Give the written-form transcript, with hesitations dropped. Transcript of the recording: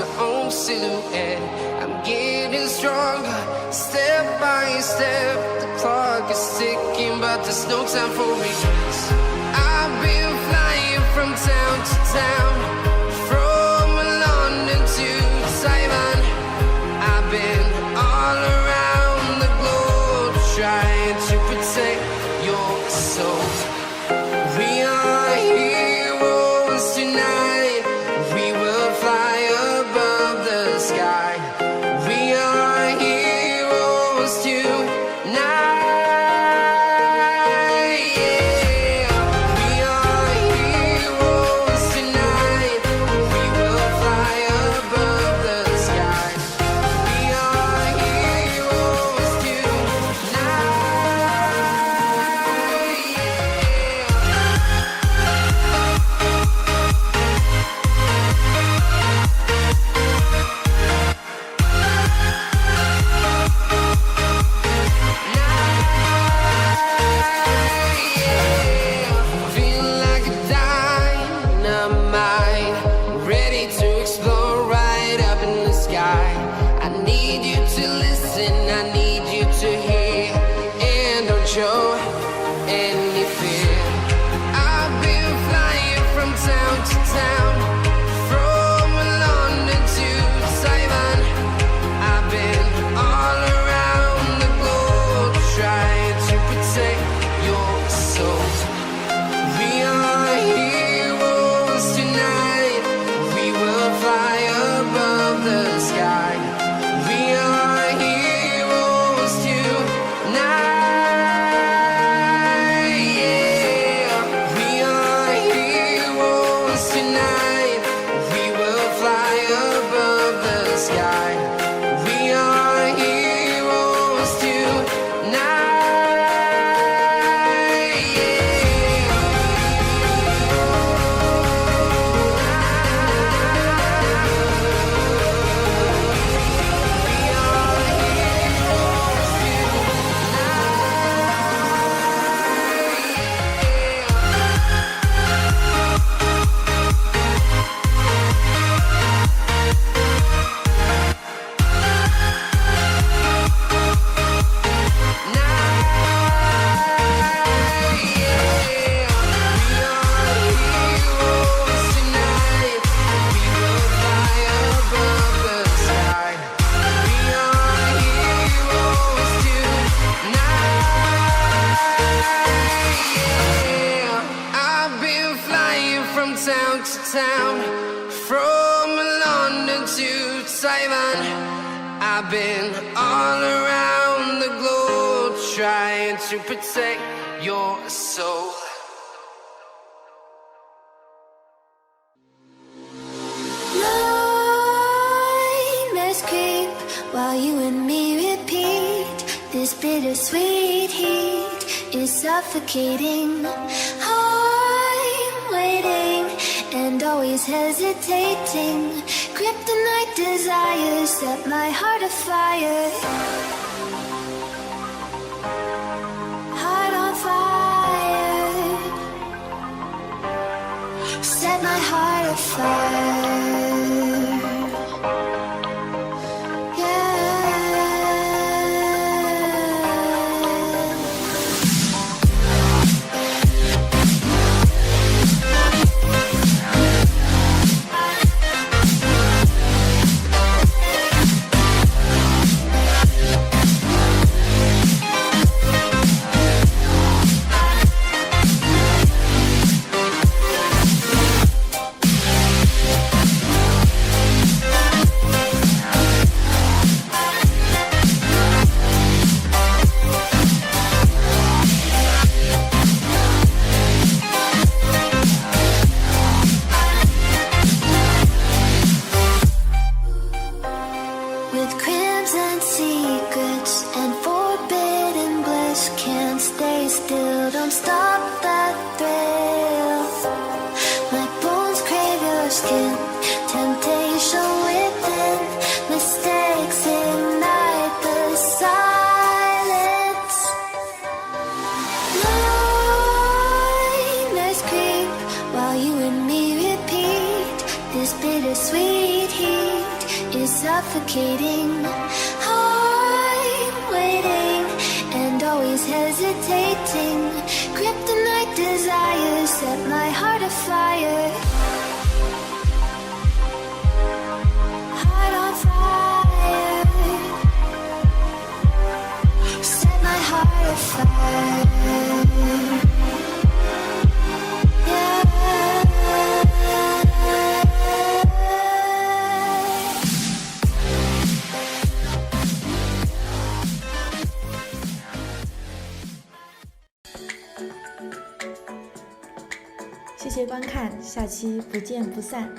her own silhouette. I'm getting stronger, step by step. The clock is ticking, but there's no time for regrets. I've been flying from town to town, from London to Taiwan. I've been all around the globe, trying to protect your soul. We are heroes tonight. We will fly above the sky. We are heroes tonight. Yeah. We are heroes tonight. We will fly above the sky. We are heroes tonight. Feel like a dynamite, ready to explode right up in the sky. I need you to listen, I need you to hear, and don't show any fear. I've been flying from town to town, from London to Taiwan. I've been all around the globe, trying to protect your soul. We are heroes tonight. We will fly above the sky. We are heroes tonight. Yeah. We are heroes tonight. We will fly above the sky. We are heroes tonight. I've been flying from town to town, from London to Taiwan. I've been all around the globe, trying to protect your soul. Nightmares creep while you and me repeat. This bittersweet heat is suffocating. I'm waiting and always hesitating. Kryptonite desires set my heart afire. Heart on fire. Set my heart afire. While you and me repeat this bittersweet heat waiting. I'm waiting and always hesitating. Kryptonite desires set my heart afire. Heart on fire. Set my heart afire. Yeah. 谢谢观看，下期不见不散。